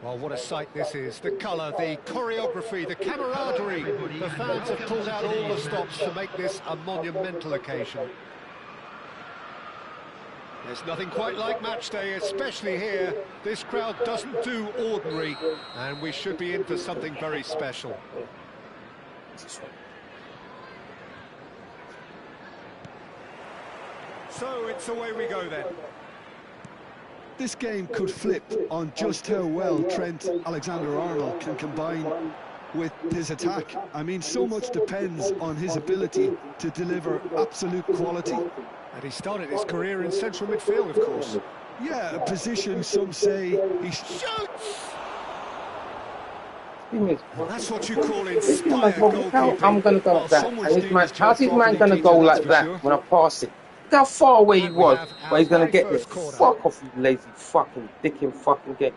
Well, what a sight this is. The colour, the choreography, the camaraderie. The fans have pulled out all the stops to make this a monumental occasion. There's nothing quite like match day, especially here. This crowd doesn't do ordinary, and we should be in for something very special. So it's away we go then. This game could flip on just how well Trent Alexander-Arnold can combine with his attack. I mean, so much depends on his ability to deliver absolute quality. And he started his career in central midfield, of course. Yeah, a position some say he shoots! Well, that's what you call inspired goalkeeping. How I'm going to go like that? And how's his man going to go like that when I pass it? Look how far away he was, but he's going to get this. Fuck off, you lazy fucking dick in fucking game.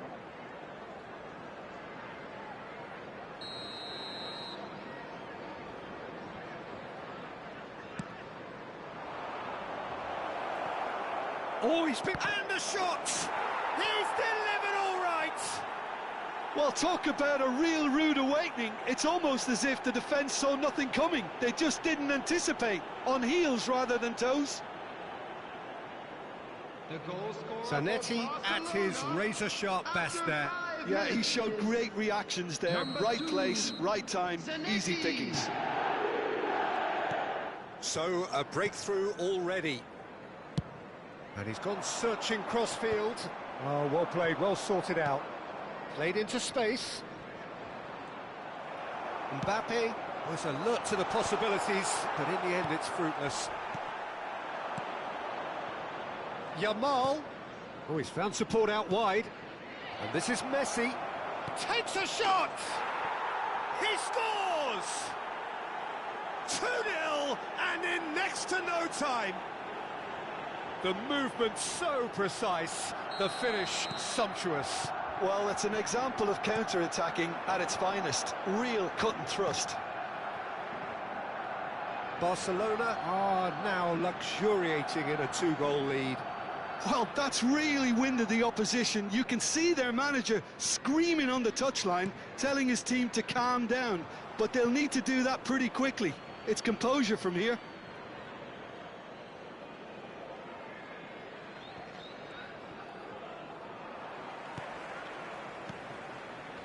Oh, he's been... And the shot! He's delivered all right! Well, talk about a real rude awakening. It's almost as if the defence saw nothing coming. They just didn't anticipate. On heels rather than toes. Zanetti at his razor-sharp best there. Yeah, he showed great reactions there. Right place, right time, easy pickings. So, a breakthrough already. And he's gone searching cross-field. Oh, well played, well sorted out. Played into space. Mbappe was alert to the possibilities, but in the end it's fruitless. Yamal. Oh, he's found support out wide. And this is Messi. Takes a shot! He scores! 2-0 and in next to no time. The movement so precise, the finish sumptuous. Well, it's an example of counter-attacking at its finest. Real cut and thrust. Barcelona are now luxuriating in a 2-goal lead. Well, that's really winded the opposition. You can see their manager screaming on the touchline, telling his team to calm down. But they'll need to do that pretty quickly. It's composure from here.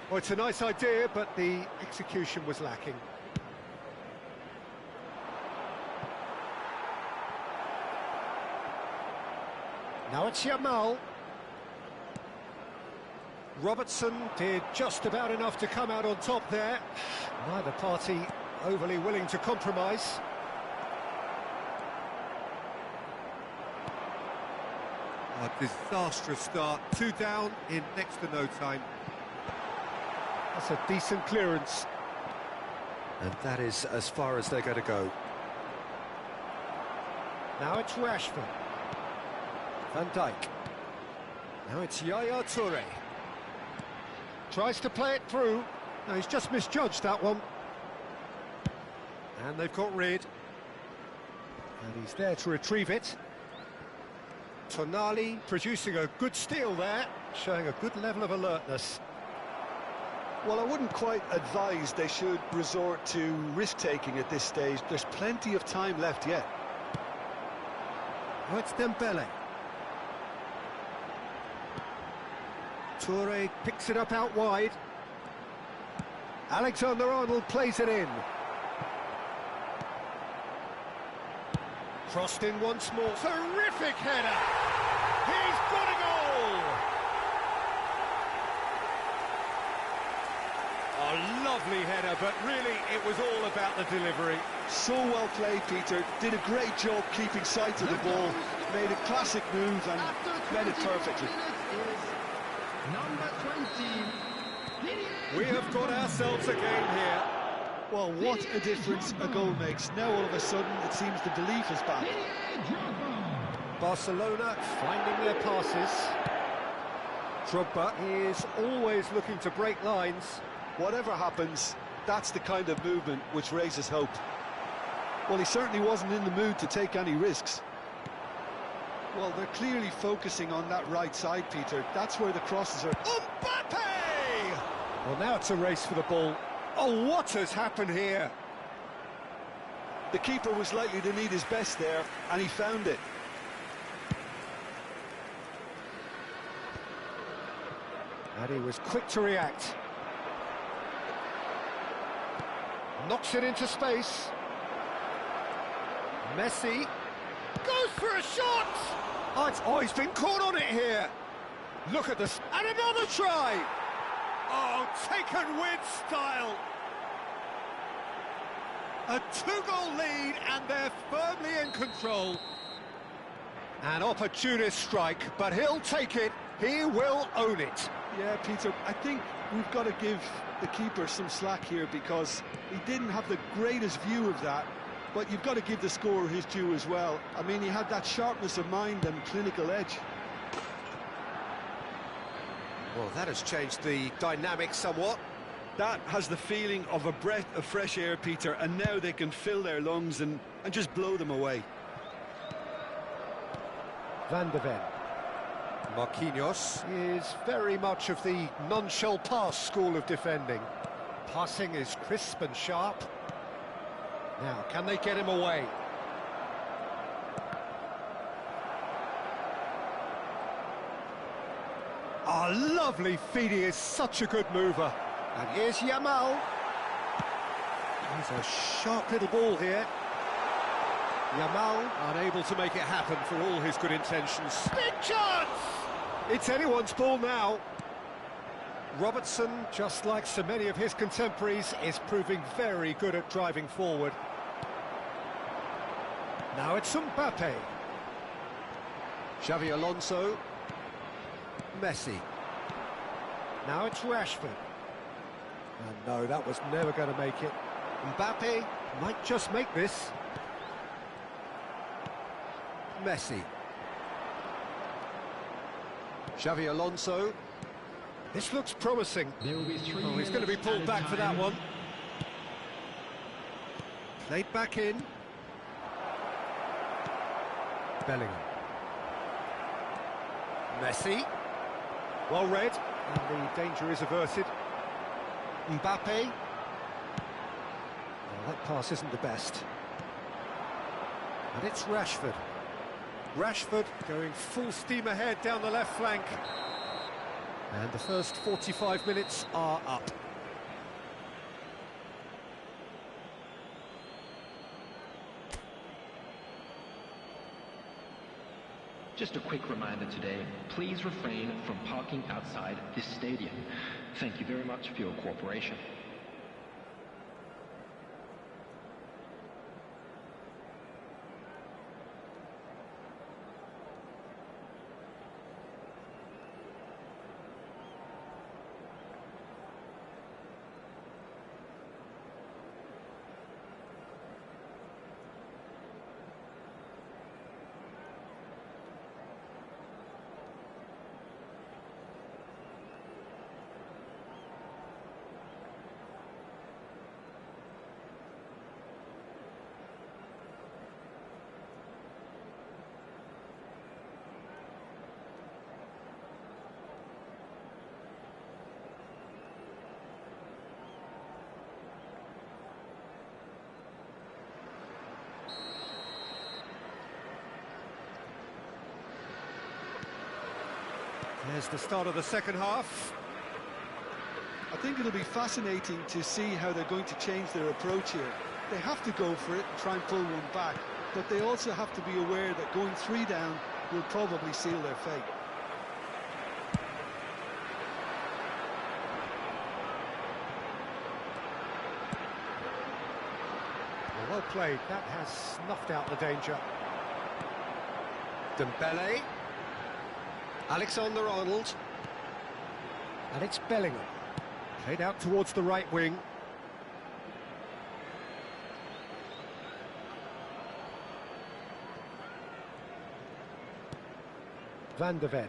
Well, it's a nice idea, but the execution was lacking. Now it's Yamal. Robertson did just about enough to come out on top there. Neither party overly willing to compromise. A disastrous start. 2 down in next to no time. That's a decent clearance. And that is as far as they're going to go. Now it's Rashford. Van Dijk. Now it's Yaya Toure. Tries to play it through. No, he's just misjudged that one. And they've got rid. And he's there to retrieve it. Tonali producing a good steal there, showing a good level of alertness. Well, I wouldn't quite advise they should resort to risk-taking at this stage. There's plenty of time left yet. Oh, it's Dembele. Toure picks it up out wide. Alexander-Arnold plays it in. Crossed in once more. Terrific header! He's got a goal! A lovely header, but really it was all about the delivery. So well played, Peter. Did a great job keeping sight of the ball. Made a classic move and read it perfectly. Number 20. We have got ourselves a game here. Well, what a difference a goal makes. Now all of a sudden it seems the belief is back. Barcelona finding their passes. Drogba is always looking to break lines. Whatever happens, that's the kind of movement which raises hope. Well, he certainly wasn't in the mood to take any risks. Well, they're clearly focusing on that right side, Peter. That's where the crosses are. Mbappe! Well, now it's a race for the ball. Oh, what has happened here? The keeper was likely to need his best there, and he found it. And he was quick to react. Knocks it into space. Messi goes for a shot! Oh, he's been caught on it here. Look at this. And another try! Oh, taken with style. A two-goal lead, and they're firmly in control. An opportunist strike, but he'll take it. He will own it. Yeah, Peter, I think we've got to give the keeper some slack here because he didn't have the greatest view of that, but you've got to give the scorer his due as well. I mean, he had that sharpness of mind and clinical edge. Well, that has changed the dynamic somewhat. That has the feeling of a breath of fresh air, Peter, and now they can fill their lungs and just blow them away. Van de Ven. Marquinhos is very much of the non-shell pass school of defending. Passing is crisp and sharp. Now, can they get him away? Oh, lovely feed. He is such a good mover. And here's Yamal. He's a sharp little ball here. Yamal unable to make it happen for all his good intentions. Big chance! It's anyone's ball now. Robertson, just like so many of his contemporaries, is proving very good at driving forward. Now it's Mbappe. Xavi Alonso. Messi. Now it's Rashford. And no, that was never going to make it. Mbappe might just make this. Messi. Xavi Alonso. This looks promising. There will be 3 Oh, he's going to be pulled back for that one. Played back in. Bellingham. Messi. Well read, and the danger is averted. Mbappe. Well, that pass isn't the best. And it's Rashford. Rashford going full steam ahead down the left flank. And the first 45 minutes are up. Just a quick reminder today, please refrain from parking outside this stadium. Thank you very much for your cooperation. There's the start of the second half. I think it'll be fascinating to see how they're going to change their approach here. They have to go for it and try and pull one back, but they also have to be aware that going 3 down will probably seal their fate. Well played. That has snuffed out the danger. Dembele. Alexander-Arnold. And it's Bellingham. Played out towards the right wing. Van de Ven.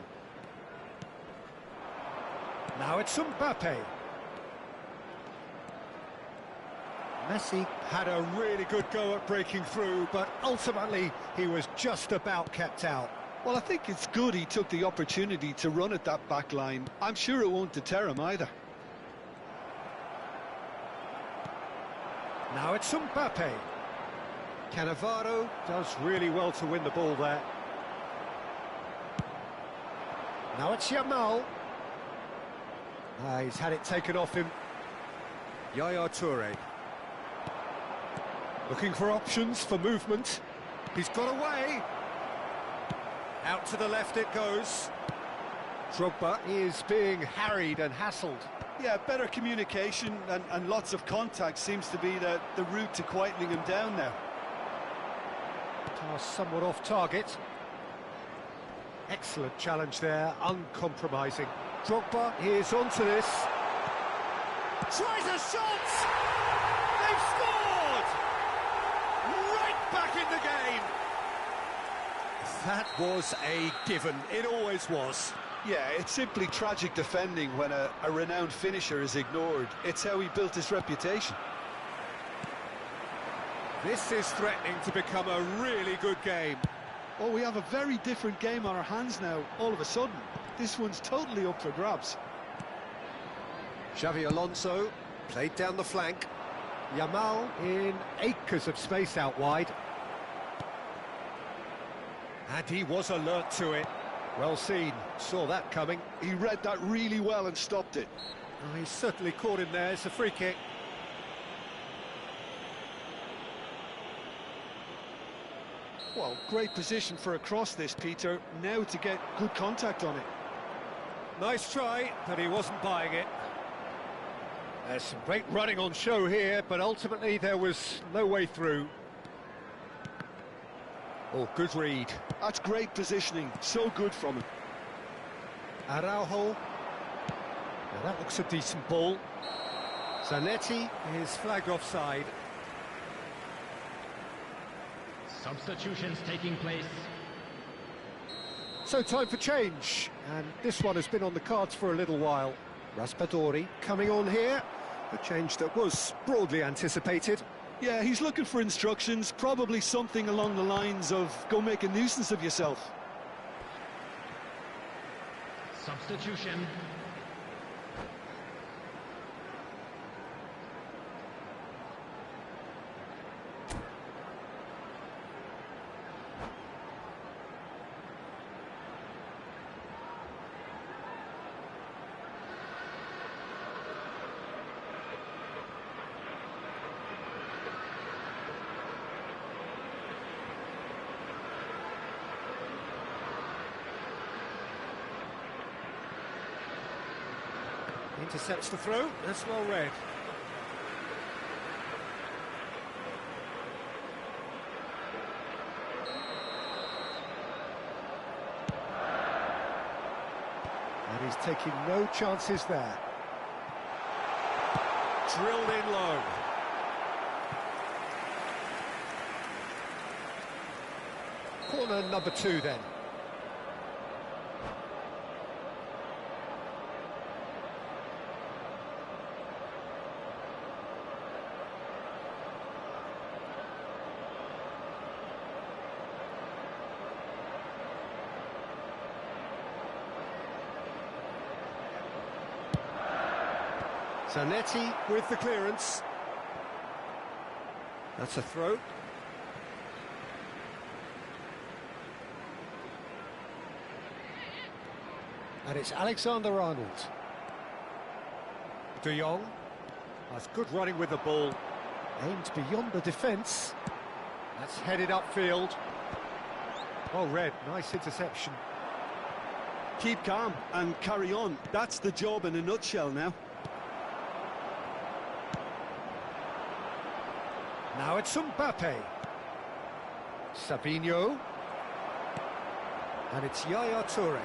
Now it's Mbappe. Messi had a really good go at breaking through, but ultimately he was just about kept out. Well, I think it's good he took the opportunity to run at that back line. I'm sure it won't deter him either. Now it's Mbappe. Cannavaro does really well to win the ball there. Now it's Yamal. He's had it taken off him. Yaya Toure. Looking for options for movement. He's got away. Out to the left it goes. Drogba is being harried and hassled. Yeah, better communication and lots of contact seems to be the route to quietening him down now. Pass somewhat off target. Excellent challenge there, uncompromising. Drogba is onto this. Tries a shot! They've scored! Right back in the game! That was a given, it always was. Yeah, it's simply tragic defending when a renowned finisher is ignored. It's how he built his reputation. This is threatening to become a really good game. Oh, we have a very different game on our hands now, all of a sudden. This one's totally up for grabs. Xavi Alonso played down the flank. Yamal in acres of space out wide. And he was alert to it. Well seen, saw that coming. He read that really well and stopped it. Oh, he's certainly caught him there, it's a free kick. Well, great position for a cross this, Peter. Now to get good contact on it. Nice try, but he wasn't buying it. There's some great running on show here, but ultimately there was no way through. Oh, good read. That's great positioning, so good from him. Araujo. Now that looks a decent ball. Zanetti is flagged offside. Substitutions taking place. So time for change, and this one has been on the cards for a little while. Raspadori coming on here, a change that was broadly anticipated. Yeah, he's looking for instructions, probably something along the lines of, go make a nuisance of yourself. Substitution. Intercepts the throw, that's well read. And he's taking no chances there. Drilled in low. Corner number 2 then. Zanetti with the clearance. That's a throw. And it's Alexander-Arnold. De Jong. That's good running with the ball. Aimed beyond the defence. That's headed upfield. Well read, nice interception. Keep calm and carry on. That's the job in a nutshell now. Now it's Mbappe. Sabinho. And it's Yaya Toure.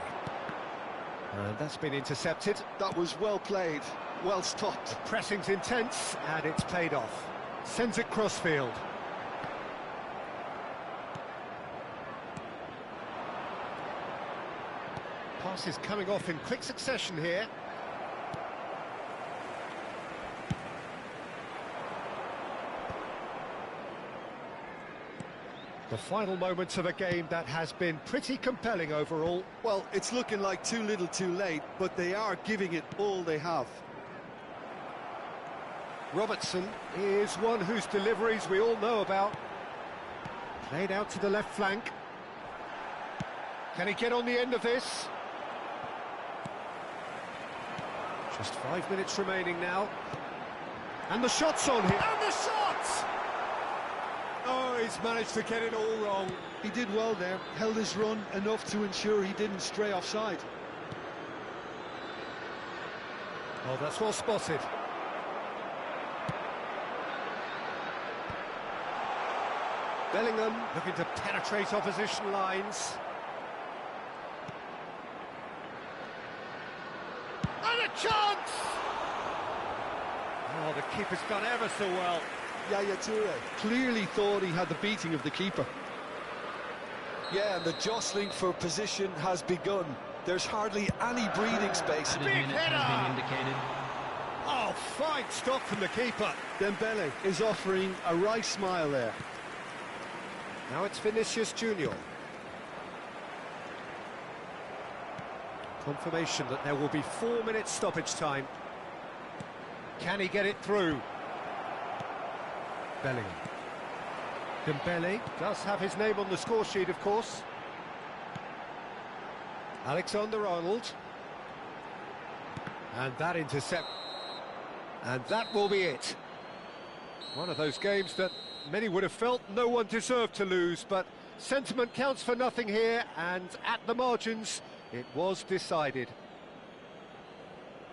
And that's been intercepted. That was well played, well stopped. Pressing's intense, and it's paid off. Sends it crossfield. Passes coming off in quick succession here. The final moments of a game that has been pretty compelling overall. Well, it's looking like too little too late, but they are giving it all they have. Robertson is one whose deliveries we all know about. Played out to the left flank. Can he get on the end of this? Just 5 minutes remaining now. And the shot's on here. And the shot! Oh, he's managed to get it all wrong. He did well there, held his run enough to ensure he didn't stray offside. Oh, that's well spotted. Bellingham looking to penetrate opposition lines. And a chance! Oh, the keeper's done ever so well. Yaya Toure clearly thought he had the beating of the keeper. Yeah, and the jostling for position has begun. There's hardly any breathing space. Big header! Oh, fine stop from the keeper. Dembele is offering a wry smile there. Now it's Vinicius Junior. Confirmation that there will be 4 minutes stoppage time. Can he get it through? Bellingham. Dembele does have his name on the score sheet, of course. Alexander-Arnold. And that intercept. And that will be it. One of those games that many would have felt no one deserved to lose, but sentiment counts for nothing here, and at the margins, it was decided.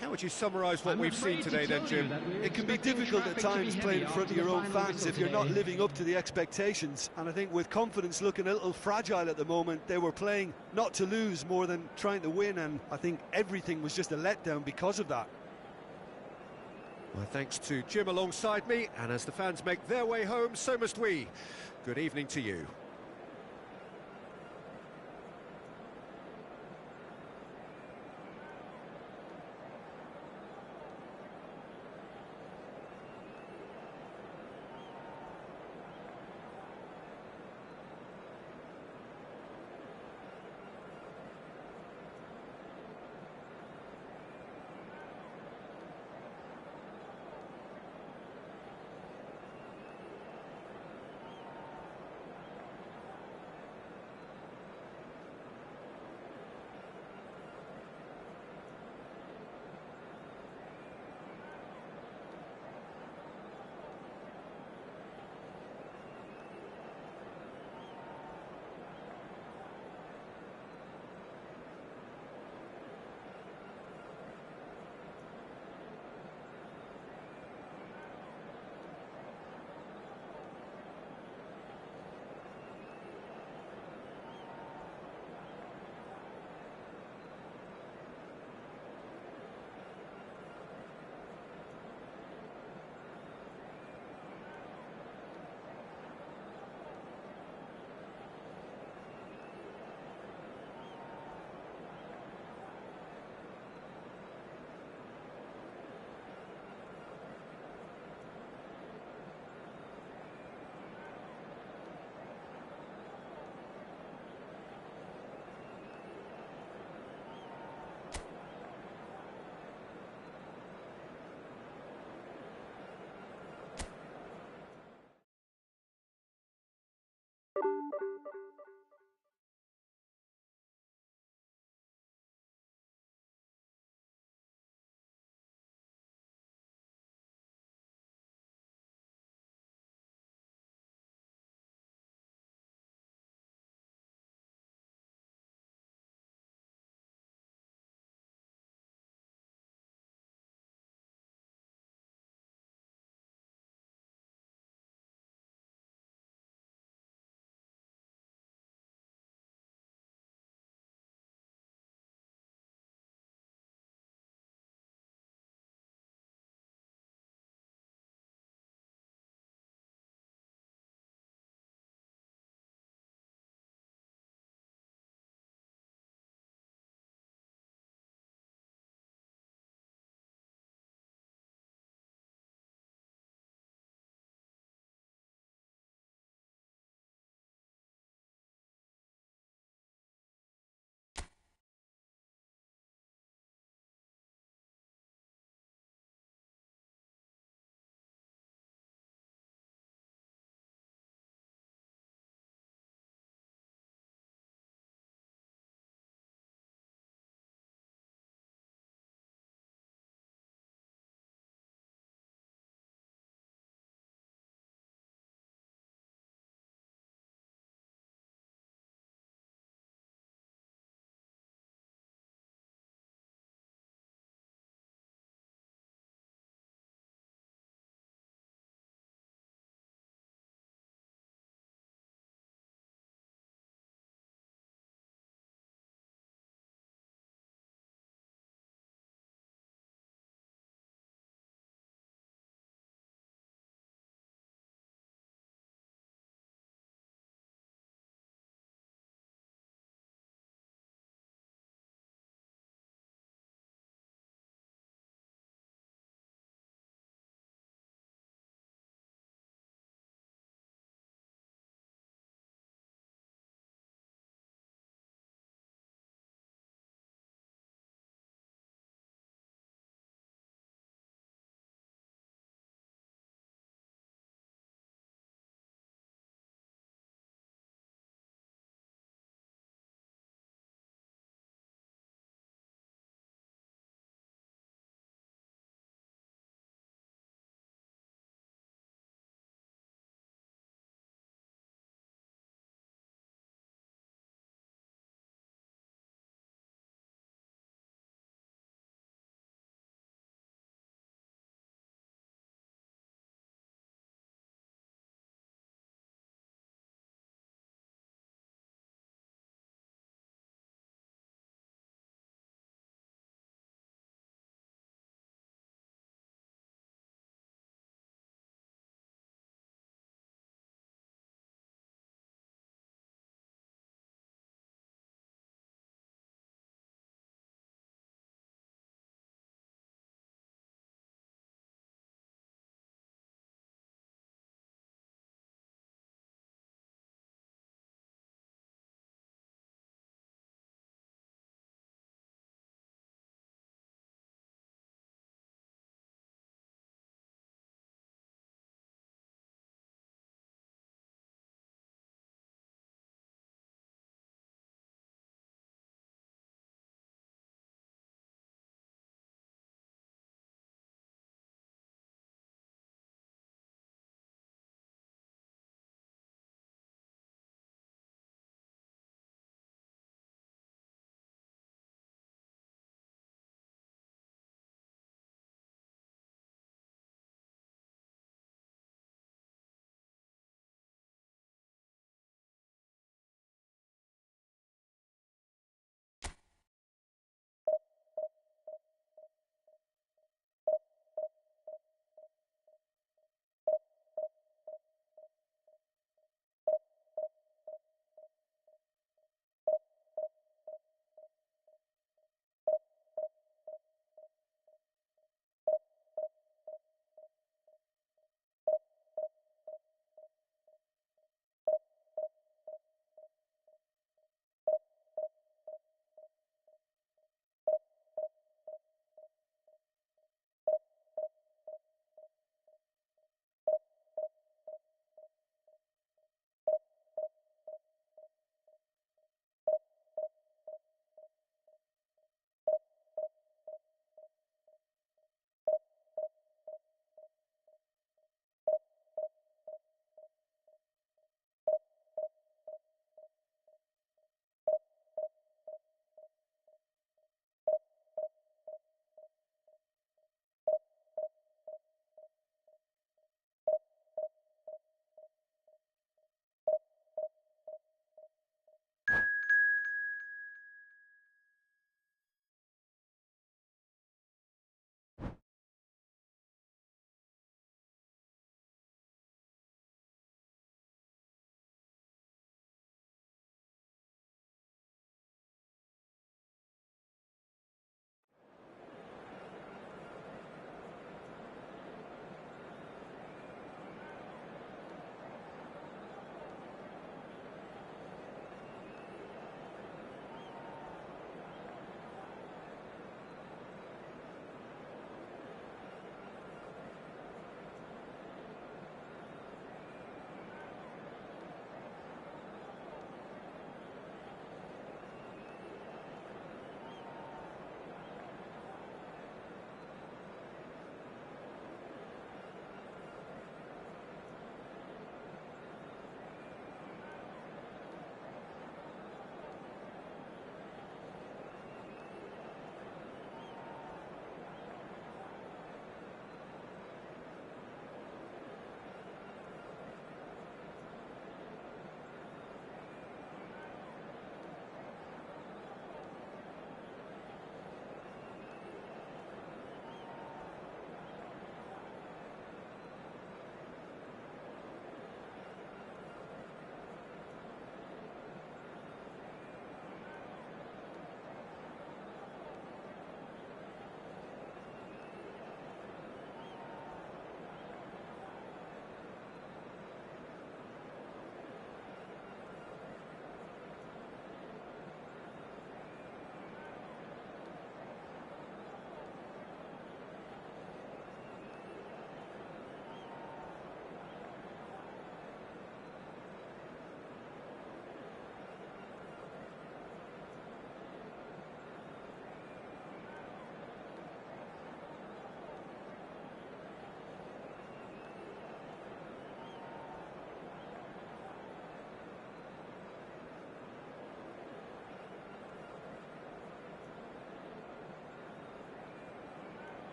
How would you summarise what we've seen today then, Jim? It can be difficult at times playing in front of your own fans if you're not living up to the expectations, and I think with confidence looking a little fragile at the moment, they were playing not to lose more than trying to win, and I think everything was just a letdown because of that. Well, thanks to Jim alongside me, and as the fans make their way home, so must we. Good evening to you.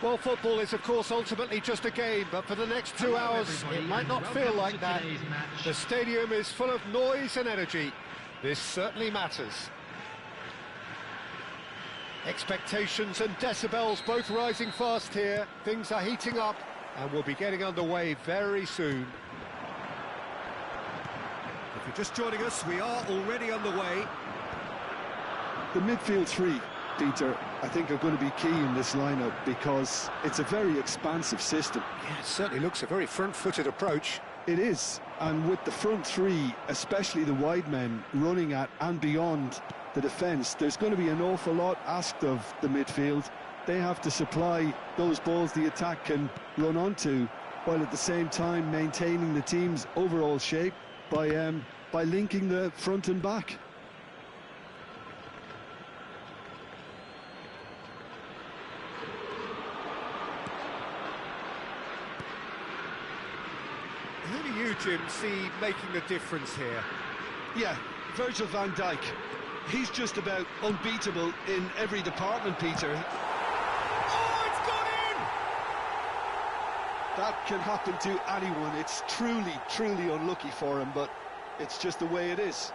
Well, football is, of course, ultimately just a game, but for the next 2 hours, it might not feel like that. The stadium is full of noise and energy. This certainly matters. Expectations and decibels both rising fast here. Things are heating up, and we'll be getting underway very soon. If you're just joining us, we are already underway. The midfield three, Peter, I think are going to be key in this lineup because it's a very expansive system. Yeah, it certainly looks a very front-footed approach. It is, and with the front three, especially the wide men, running at and beyond the defence, there's going to be an awful lot asked of the midfield. They have to supply those balls the attack can run onto, while at the same time maintaining the team's overall shape by linking the front and back. Who do you, Jim, see making the difference here? Yeah, Virgil van Dijk. He's just about unbeatable in every department, Peter. Oh, it's gone in! That can happen to anyone. It's truly, truly unlucky for him, but it's just the way it is.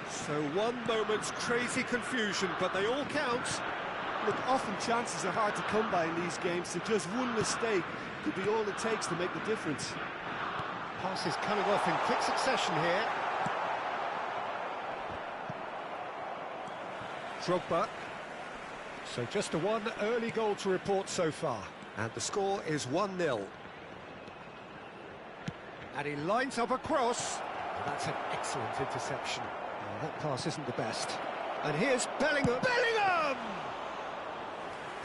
So one moment's crazy confusion, but they all count. Look, often chances are hard to come by in these games, so just one mistake could be all it takes to make the difference. Passes coming off in quick succession here. Drogba. So just the one early goal to report so far. And the score is 1-0. And he lines up a cross. And that's an excellent interception. Well, that pass isn't the best. And here's Bellingham. Bellingham!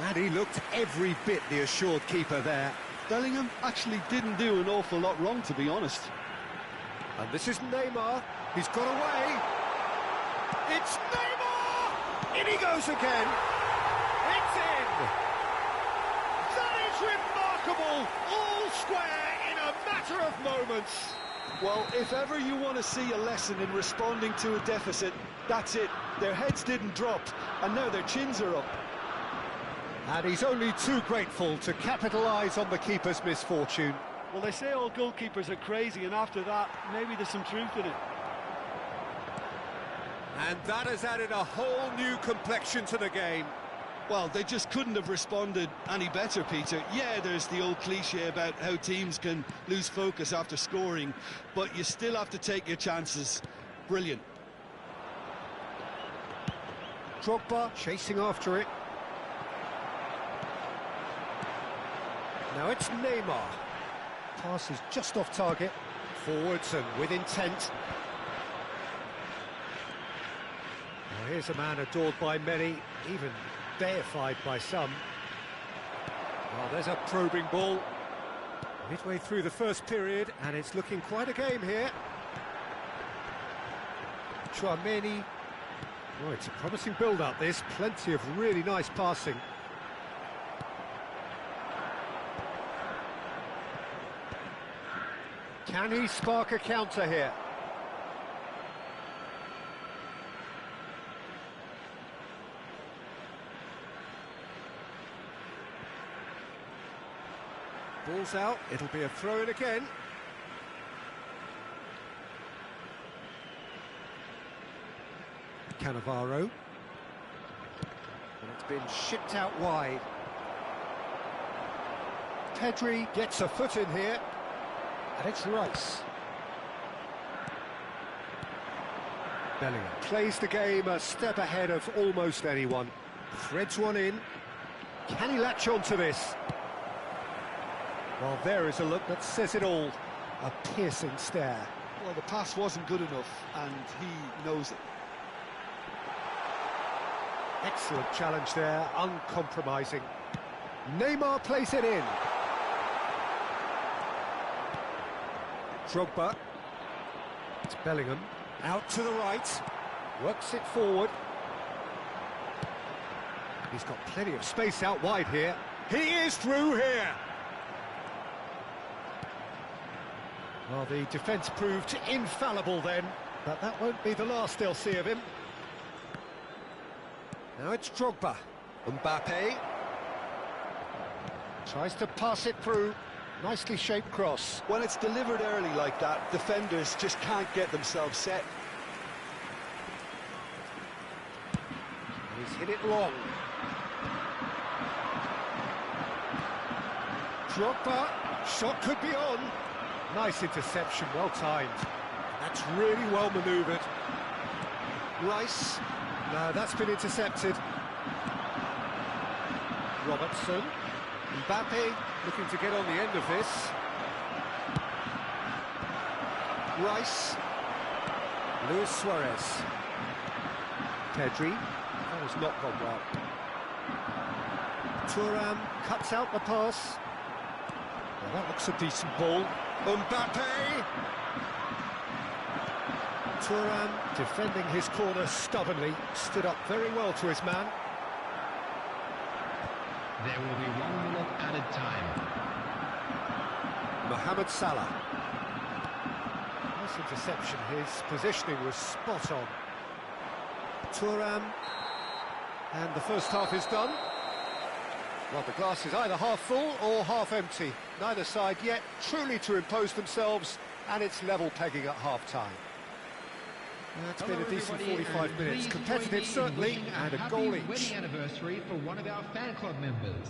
And he looked every bit the assured keeper there. Bellingham actually didn't do an awful lot wrong, to be honest. And this is Neymar. He's got away. It's Neymar! In he goes again. It's in! That is remarkable! All square in a matter of moments. Well, if ever you want to see a lesson in responding to a deficit, that's it. Their heads didn't drop, and now their chins are up. And he's only too grateful to capitalise on the keeper's misfortune. Well, they say all goalkeepers are crazy, and after that, maybe there's some truth in it. And that has added a whole new complexion to the game. Well, they just couldn't have responded any better, Peter. Yeah, there's the old cliche about how teams can lose focus after scoring, but you still have to take your chances. Brilliant. Drogba chasing after it. Now it's Neymar. Pass is just off target. Forwards and with intent. Now here's a man adored by many, even deified by some. Well, there's a probing ball. Midway through the first period, and it's looking quite a game here. Chouameni. Oh, it's a promising build-up, this. Plenty of really nice passing. Can he spark a counter here? Ball's out, it'll be a throw-in again. Cannavaro. And it's been shipped out wide. Pedri gets a foot in here. And it's Rice. Bellingham plays the game a step ahead of almost anyone. Threads one in. Can he latch on to this? Well, there is a look that says it all. A piercing stare. Well, the pass wasn't good enough, and he knows it. Excellent challenge there, uncompromising. Neymar plays it in. Drogba. It's Bellingham. Out to the right. Works it forward. He's got plenty of space out wide here. He is through here. Well, the defence proved infallible then, but that won't be the last they'll see of him. Now it's Drogba. Mbappe. Tries to pass it through. Nicely shaped cross. When it's delivered early like that, defenders just can't get themselves set. He's hit it long. Drogba. Shot could be on. Nice interception, well timed. That's really well manoeuvred. Rice. No, that's been intercepted. Robertson. Mbappe looking to get on the end of this. Rice. Luis Suarez. Pedri. That has not gone well. Thuram cuts out the pass. Well, that looks a decent ball. Mbappe! Thuram defending his corner stubbornly, stood up very well to his man. There will be 1 minute added time. Mohamed Salah. Nice interception, his positioning was spot on. Thuram. And the first half is done. Well, the glass is either half full or half empty. Neither side yet truly to impose themselves, and it's level pegging at half-time. That's been a decent 45 minutes. Competitive, certainly, and a goal each. Wedding anniversary for one of our fan club members.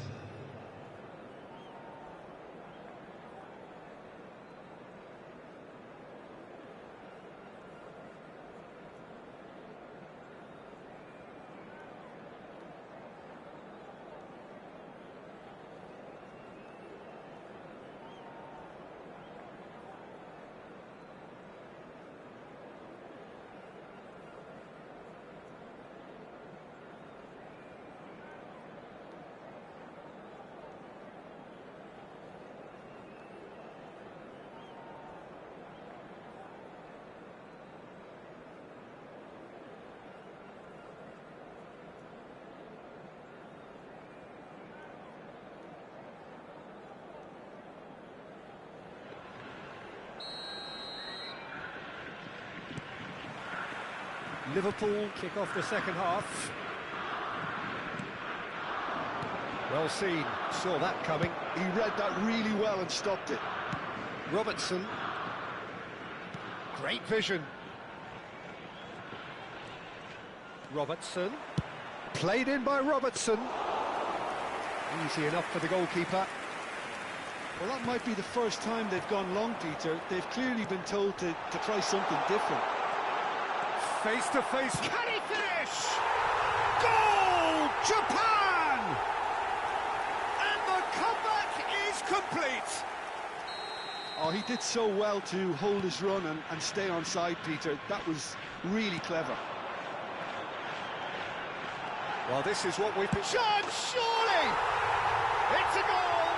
Liverpool kick off the second half. Well seen, saw that coming. He read that really well and stopped it. Robertson. Great vision. Robertson. Played in by Robertson. Easy enough for the goalkeeper. Well, that might be the first time they've gone long, Peter. They've clearly been told to try something different. Face to face. Can he finish? Goal! Japan! And the comeback is complete. Oh, he did so well to hold his run and stay on side, Peter. That was really clever. Well, this is what we've been... Chance, surely! It's a goal!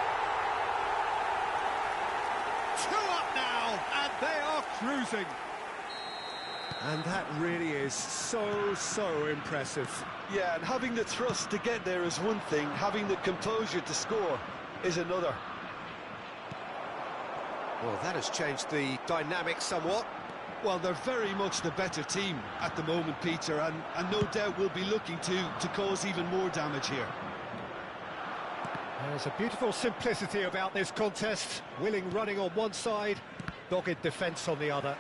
2 up now, and they are cruising. And that really is so impressive. Yeah, and having the thrust to get there is one thing, having the composure to score is another. Well, that has changed the dynamic somewhat. Well, they're very much the better team at the moment, Peter, and no doubt will be looking to cause even more damage here. There's a beautiful simplicity about this contest. Willing running on one side, dogged defence on the other.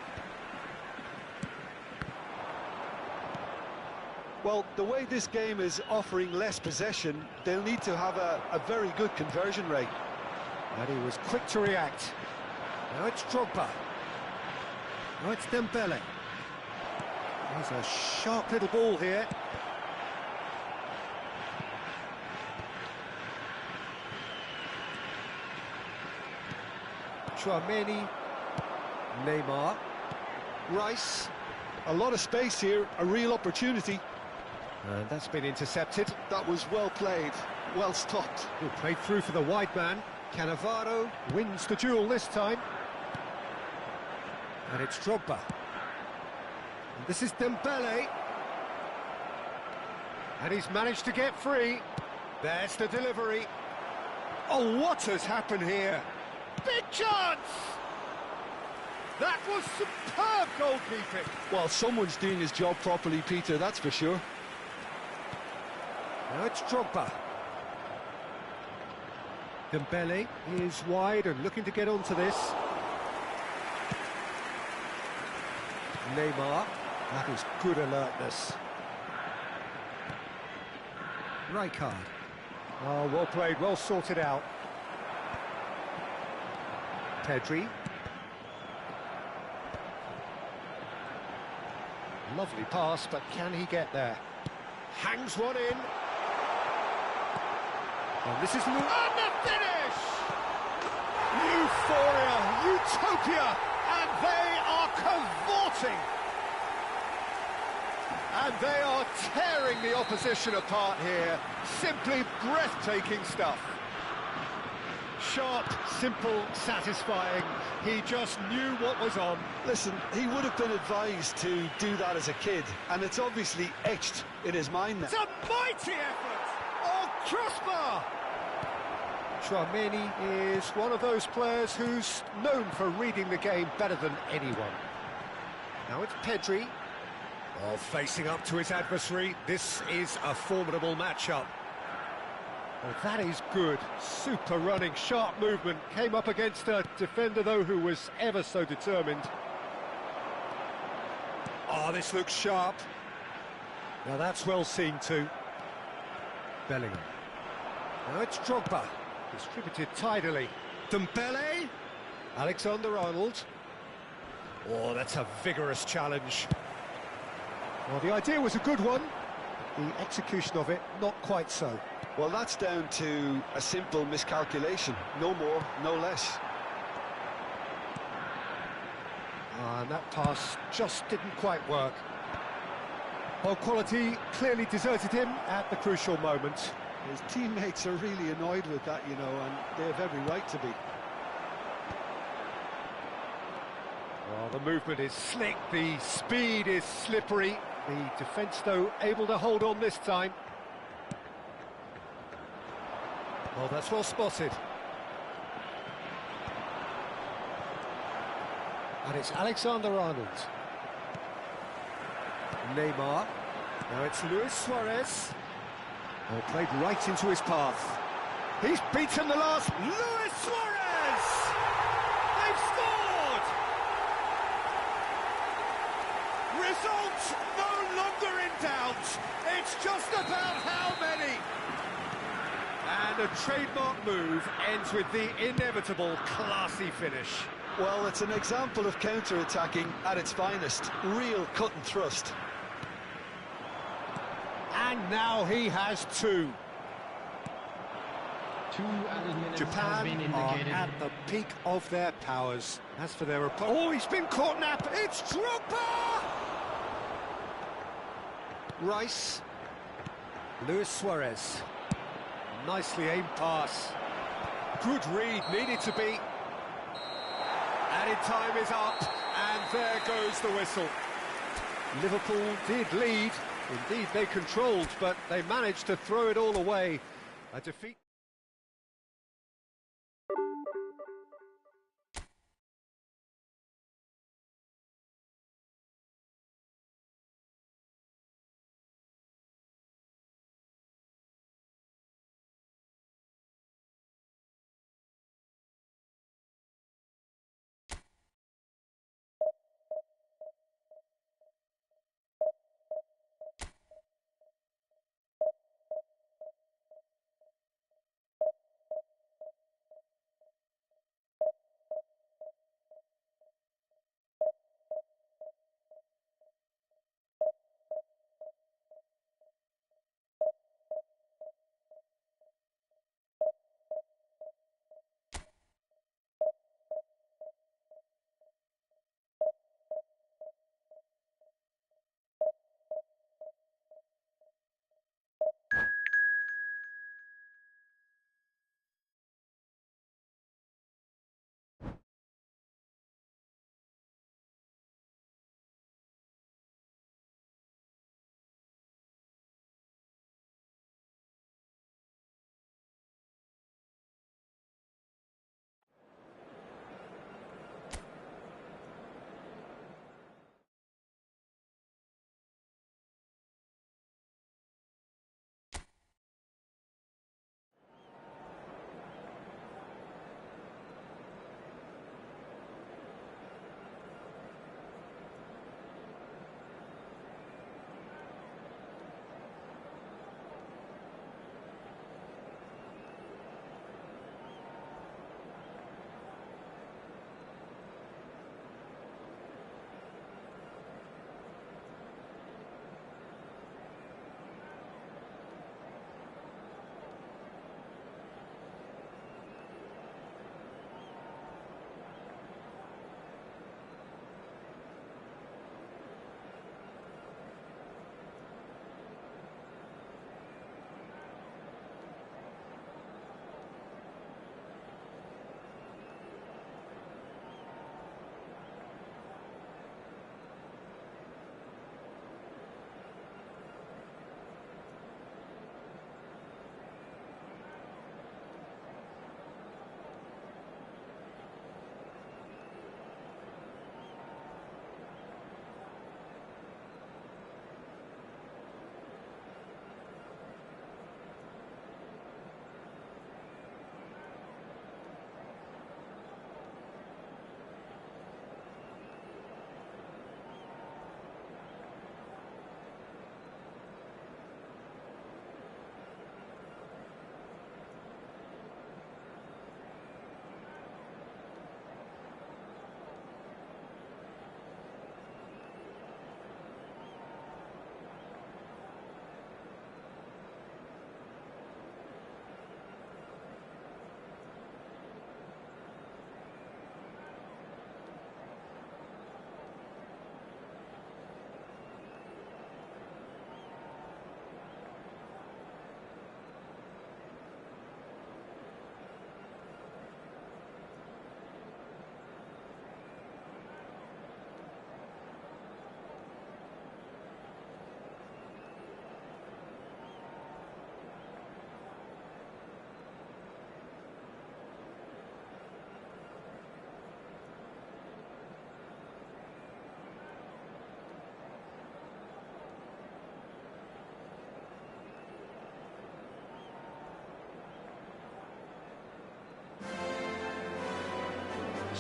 Well, the way this game is offering less possession, they'll need to have a very good conversion rate. And he was quick to react. Now it's Drogba. Now it's Dembele. There's a sharp little ball here. Tchouameni. Neymar. Rice. A lot of space here, a real opportunity. And that's been intercepted. That was well played, well stopped. Good played through for the wide man. Cannavaro wins the duel this time. And it's Drogba. And this is Dembele. And he's managed to get free. There's the delivery. Oh, what has happened here? Big chance! That was superb goalkeeping. Well, someone's doing his job properly, Peter, that's for sure. Now it's Drogba. Dembele is wide and looking to get onto this. Neymar, that is good alertness. Rijkaard. Oh, well played, well sorted out. Pedri. Lovely pass, but can he get there? Hangs one in. And this is and the finish! Euphoria, utopia, and they are cavorting. And they are tearing the opposition apart here. Simply breathtaking stuff. Sharp, simple, satisfying. He just knew what was on. Listen, he would have been advised to do that as a kid, and it's obviously etched in his mind now. It's a mighty effort! Oh, crossbar! Tchouaméni is one of those players who's known for reading the game better than anyone. Now it's Pedri. Oh, facing up to his adversary. This is a formidable matchup. Well, that is good. Super running, sharp movement. Came up against a defender, though, who was ever so determined. Oh, this looks sharp. Now that's well seen too. Bellingham. Now it's Drogba. Distributed tidily. Dembele. Alexander-Arnold. Oh, that's a vigorous challenge. Well, the idea was a good one. The execution of it, not quite so. Well, that's down to a simple miscalculation. No more, no less. And that pass just didn't quite work. Well, quality clearly deserted him at the crucial moment. His teammates are really annoyed with that, you know, and they have every right to be. Well, the movement is slick, the speed is slippery. The defence, though, able to hold on this time. Well, that's well spotted. And it's Alexander-Arnold. Neymar. Now it's Luis Suarez. Oh, played right into his path. He's beaten the last. Luis Suarez! They've scored! Result no longer in doubt. It's just about how many. And a trademark move ends with the inevitable classy finish. Well, it's an example of counter-attacking at its finest. Real cut and thrust. And now he has two. 2 added minutes has Japan been are indicated. at the peak of their powers. As for their opponent... Oh, he's been caught nap. It's Drogba! Rice. Luis Suarez. Nicely aimed pass. Good read, needed to be. Added time is up, and there goes the whistle. Liverpool did lead. Indeed, they controlled, but they managed to throw it all away. A defeat...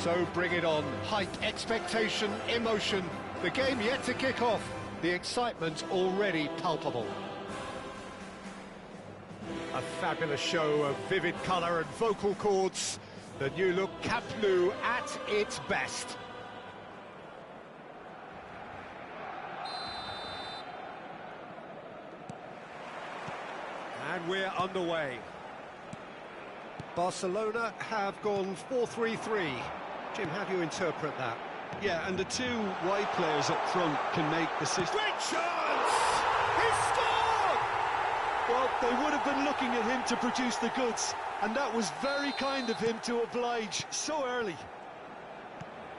So bring it on. Height, expectation, emotion. The game yet to kick off. The excitement already palpable. A fabulous show of vivid colour and vocal cords. The new look Camp Nou at its best. And we're underway. Barcelona have gone 4-3-3. Jim, how do you interpret that? Yeah, and the two wide players up front can make the system. Great chance! He scored! Well, they would have been looking at him to produce the goods, and that was very kind of him to oblige so early.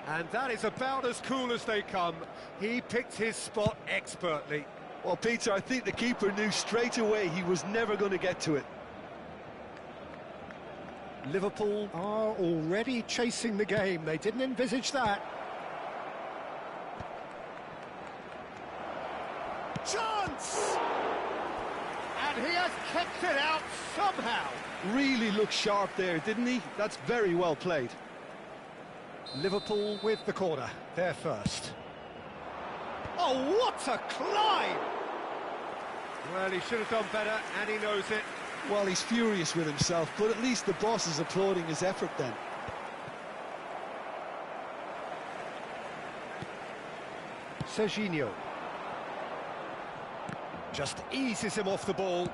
And that is about as cool as they come. He picked his spot expertly. Well, Peter, I think the keeper knew straight away he was never going to get to it. Liverpool are already chasing the game. They didn't envisage that. Chance! And he has kept it out somehow. Really looked sharp there, didn't he? That's very well played. Liverpool with the corner. They're first. Oh, what a climb! Well, he should have done better, and he knows it. Well, he's furious with himself, but at least the boss is applauding his effort then. Serginho. Just eases him off the ball.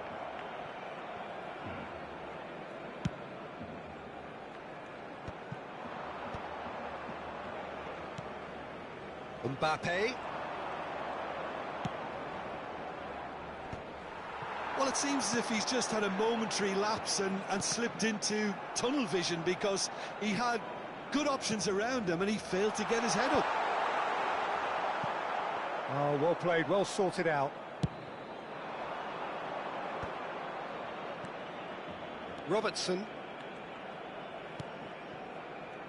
Mbappe. Well, it seems as if he's just had a momentary lapse and slipped into tunnel vision, because he had good options around him and he failed to get his head up. Oh, well played, well sorted out. Robertson.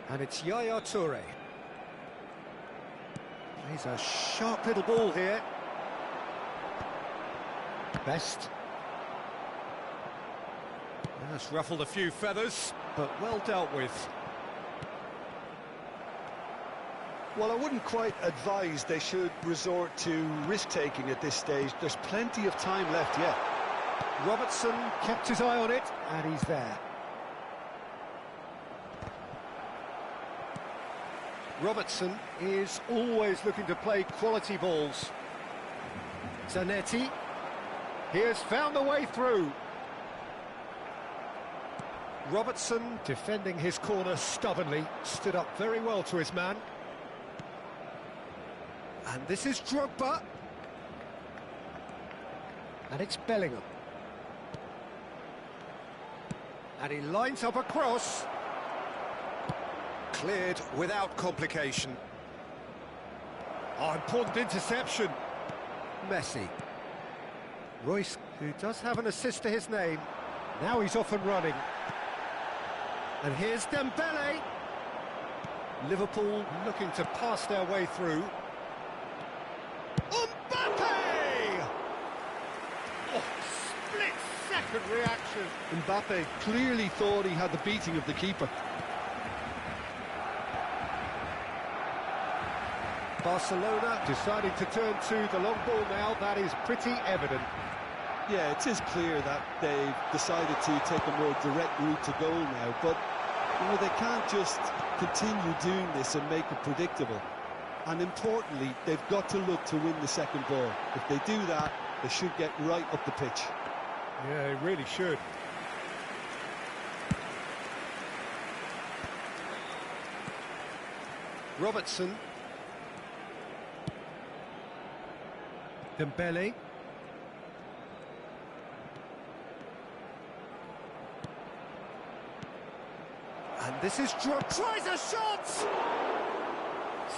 And it's Yaya Toure. He's a sharp little ball here. Best. That's ruffled a few feathers, but well dealt with. Well, I wouldn't quite advise they should resort to risk-taking at this stage. There's plenty of time left yet. Robertson kept his eye on it, and he's there. Robertson is always looking to play quality balls. Zanetti. He has found a way through. Robertson, defending his corner stubbornly, stood up very well to his man. And this is Drogba. And it's Bellingham. And he lines up a cross. Cleared without complication. Oh, important interception. Messi. Royce, who does have an assist to his name. Now he's off and running. And here's Dembele. Liverpool looking to pass their way through. Mbappe! Oh, split-second reaction. Mbappe clearly thought he had the beating of the keeper. Barcelona deciding to turn to the long ball now. That is pretty evident. Yeah, it is clear that they've decided to take a more direct route to goal now, but you know, they can't just continue doing this and make it predictable. And importantly, they've got to look to win the second ball. If they do that, they should get right up the pitch. Yeah, they really should. Robertson. Dembele. And this is Drogba. Tries a shot!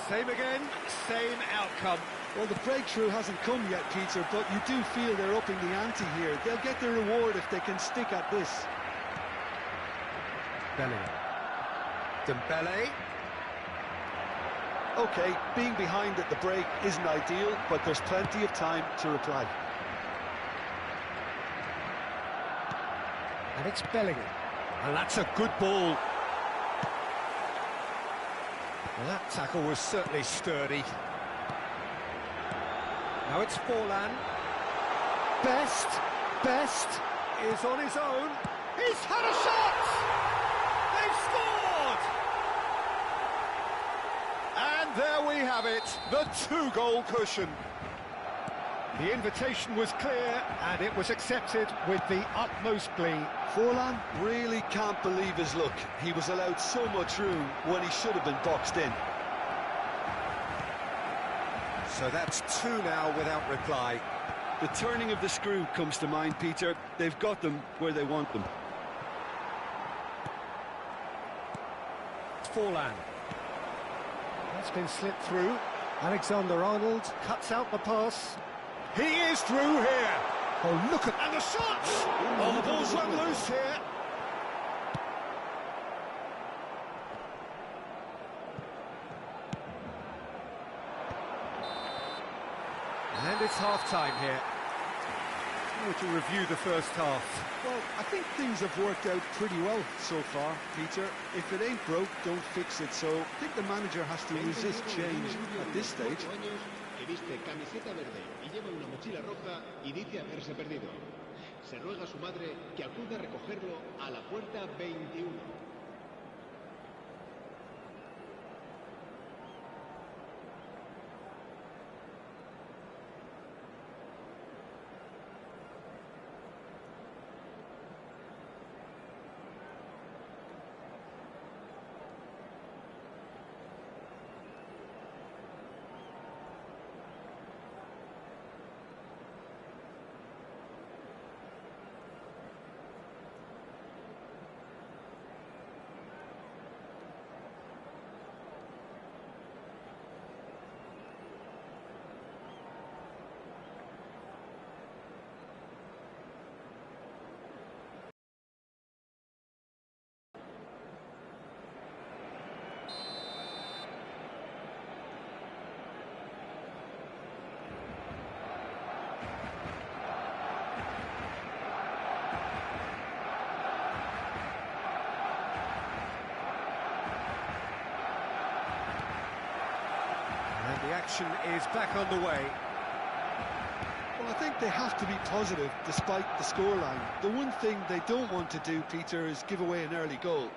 Same again, same outcome. Well, the breakthrough hasn't come yet, Peter, but you do feel they're upping the ante here. They'll get their reward if they can stick at this. Bellingham. Dembele. OK, being behind at the break isn't ideal, but there's plenty of time to reply. And it's Bellingham. And that's a good ball. Well, that tackle was certainly sturdy. Now it's Forlan. Best is on his own. He's had a shot! They've scored! And there we have it, the two-goal cushion. The invitation was clear, and it was accepted with the utmost glee. Forlan really can't believe his luck. He was allowed so much room when he should have been boxed in. So that's two now without reply. The turning of the screw comes to mind, Peter. They've got them where they want them. Forlan. That's been slipped through. Alexander-Arnold cuts out the pass. He is through here. Oh, look at... And the shot! Oh, the ball's run loose here. And it's half-time here. How would you review the first half? Well, I think things have worked out pretty well so far, Peter. If it ain't broke, don't fix it. So I think the manager has to resist change at this stage. Que viste camiseta verde y lleva una mochila roja y dice haberse perdido. Se ruega a su madre que acuda a recogerlo a la puerta 21. And the action is back on the way. Well, I think they have to be positive despite the scoreline. The one thing they don't want to do, Peter, is give away an early goal.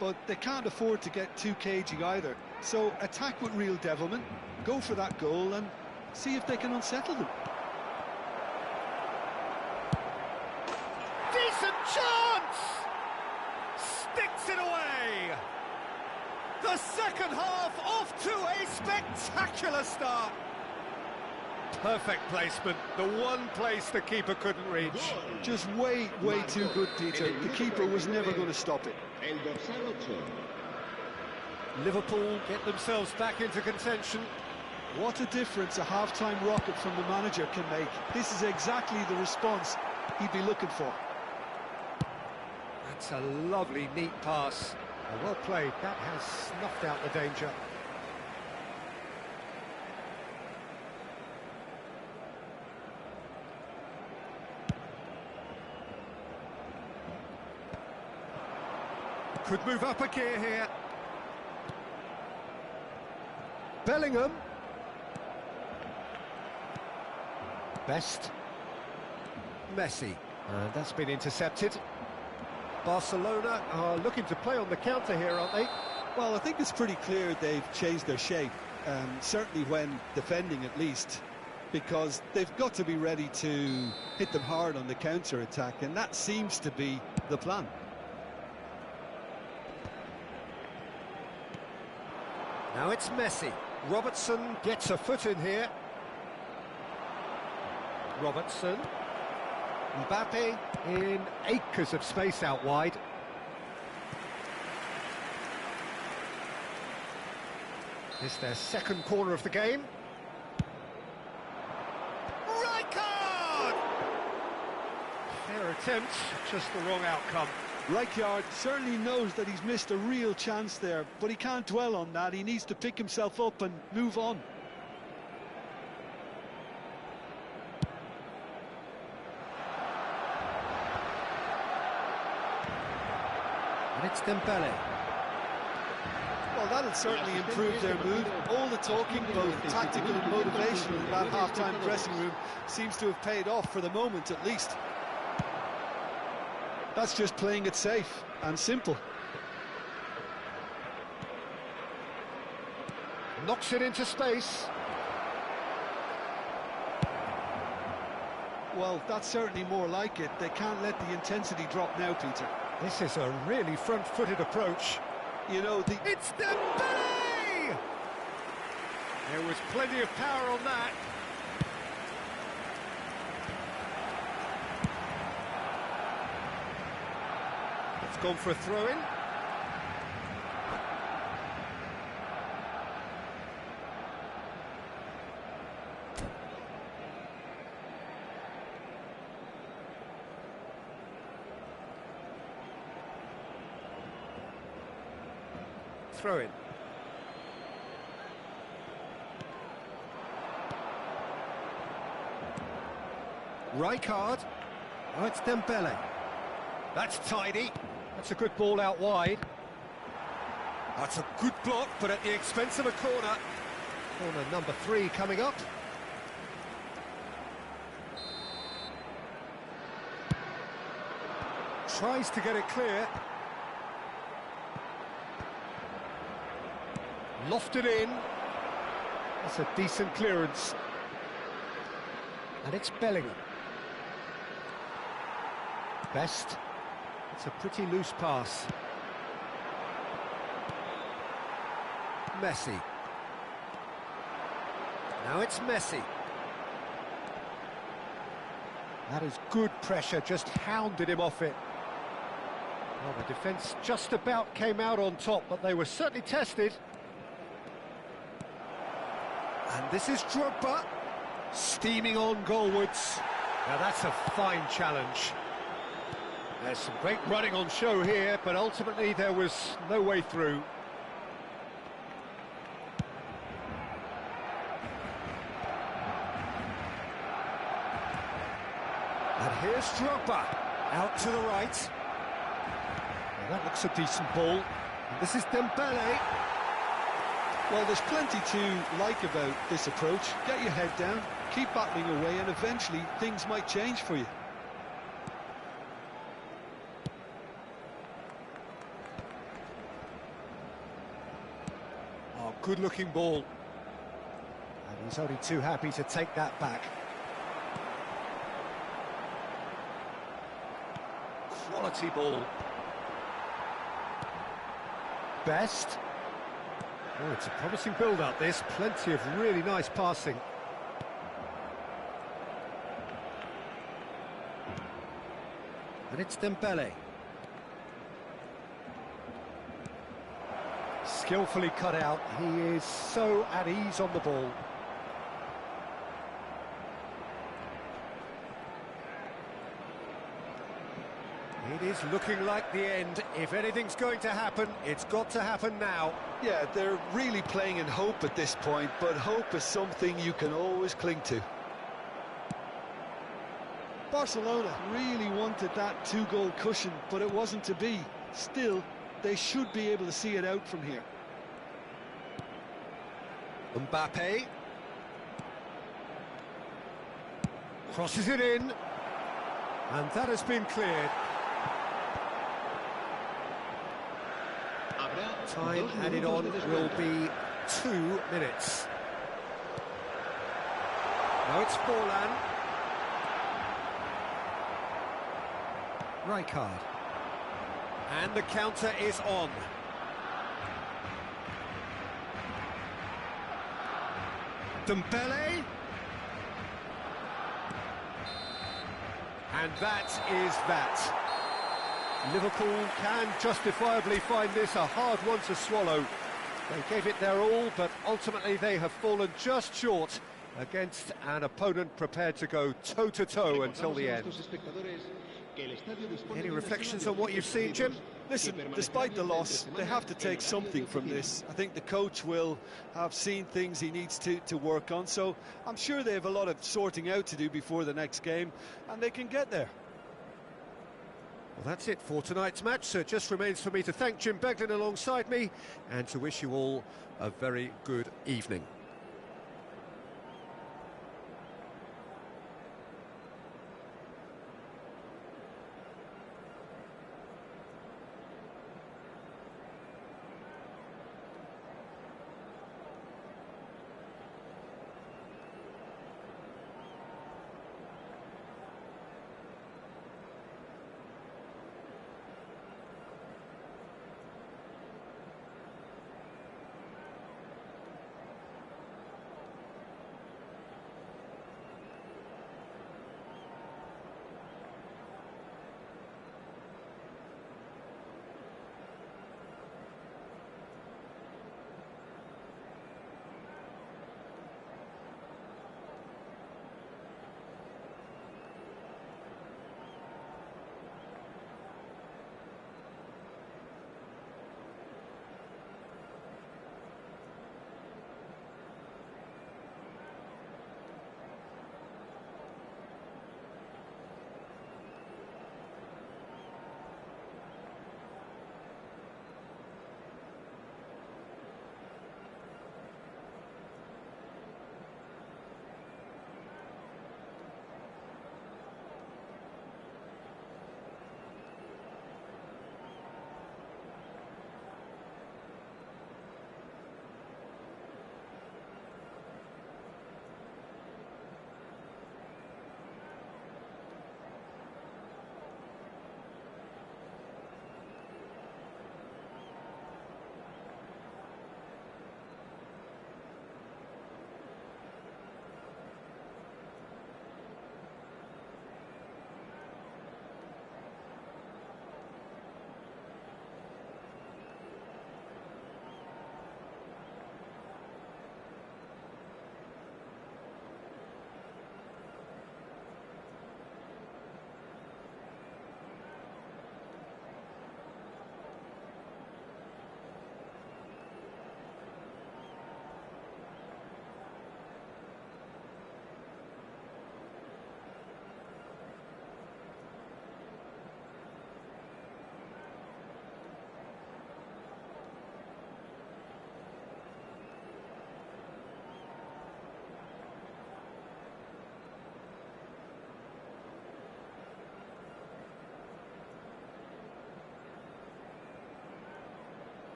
But they can't afford to get too cagey either. So attack with real devilment, go for that goal and see if they can unsettle them. Decent chance! Sticks it away! The second half off to a spectacular start. Perfect placement, the one place the keeper couldn't reach. Just way too good, Peter. The keeper was never going to stop it. El dorsal 8. Liverpool get themselves back into contention. What a difference a half-time rocket from the manager can make. This is exactly the response he'd be looking for. That's a lovely, neat pass. Well played, that has snuffed out the danger. Could move up a gear here. Bellingham. Best. Messi. That's been intercepted. Barcelona are looking to play on the counter here, aren't they? Well, I think it's pretty clear they've changed their shape, certainly when defending at least, because they've got to be ready to hit them hard on the counter-attack, and that seems to be the plan. Now it's Messi. Robertson gets a foot in here. Robertson. Mbappe in acres of space out wide. This their second corner of the game. Right card! Fair attempt, just the wrong outcome. Rijkaard certainly knows that he's missed a real chance there, but he can't dwell on that. He needs to pick himself up and move on. And it's Dembele. Well, that'll certainly improve their mood. All the talking, both tactical and motivational, in that half-time dressing room seems to have paid off for the moment, at least. That's just playing it safe and simple. Knocks it into space. Well, that's certainly more like it. They can't let the intensity drop now, Peter. This is a really front-footed approach. You know, It's Dembele! There was plenty of power on that. It's gone for a throw-in. Throw in. Rijkaard. Oh, it's Dembele. That's tidy. That's a good ball out wide. That's a good block, but at the expense of a corner. Corner number 3 coming up. Tries to get it clear. Lofted in. That's a decent clearance. And it's Bellingham. Best. It's a pretty loose pass. Messi. Now it's Messi. That is good pressure, just hounded him off it. Well, the defence just about came out on top, but they were certainly tested. And this is Drogba, steaming on goalwards. Now that's a fine challenge. There's some great running on show here, but ultimately there was no way through. And here's Drogba, out to the right. Well, that looks a decent ball. And this is Dembele. Well, there's plenty to like about this approach. Get your head down, keep battling away, and eventually things might change for you. Oh, good-looking ball. And he's only too happy to take that back. Quality ball. Best. Oh, it's a promising build-up, this. Plenty of really nice passing. And it's Dembele. Skillfully cut out. He is so at ease on the ball. It is looking like the end. If anything's going to happen, it's got to happen now. Yeah, they're really playing in hope at this point, but hope is something you can always cling to. Barcelona really wanted that 2-goal cushion, but it wasn't to be. Still, they should be able to see it out from here. Mbappe. Crosses it in. And that has been cleared. Time added on will be 2 minutes. Now it's Forlan. Rijkaard. And the counter is on. Dembele. And that is that. Liverpool can justifiably find this a hard one to swallow. They gave it their all, but ultimately they have fallen just short against an opponent prepared to go toe-to-toe until the end. Any reflections on what you've seen, Jim? Listen, despite the loss, they have to take something from this. I think the coach will have seen things he needs to work on, so I'm sure they have a lot of sorting out to do before the next game, and they can get there. Well, that's it for tonight's match, so it just remains for me to thank Jim Beglin alongside me and to wish you all a very good evening.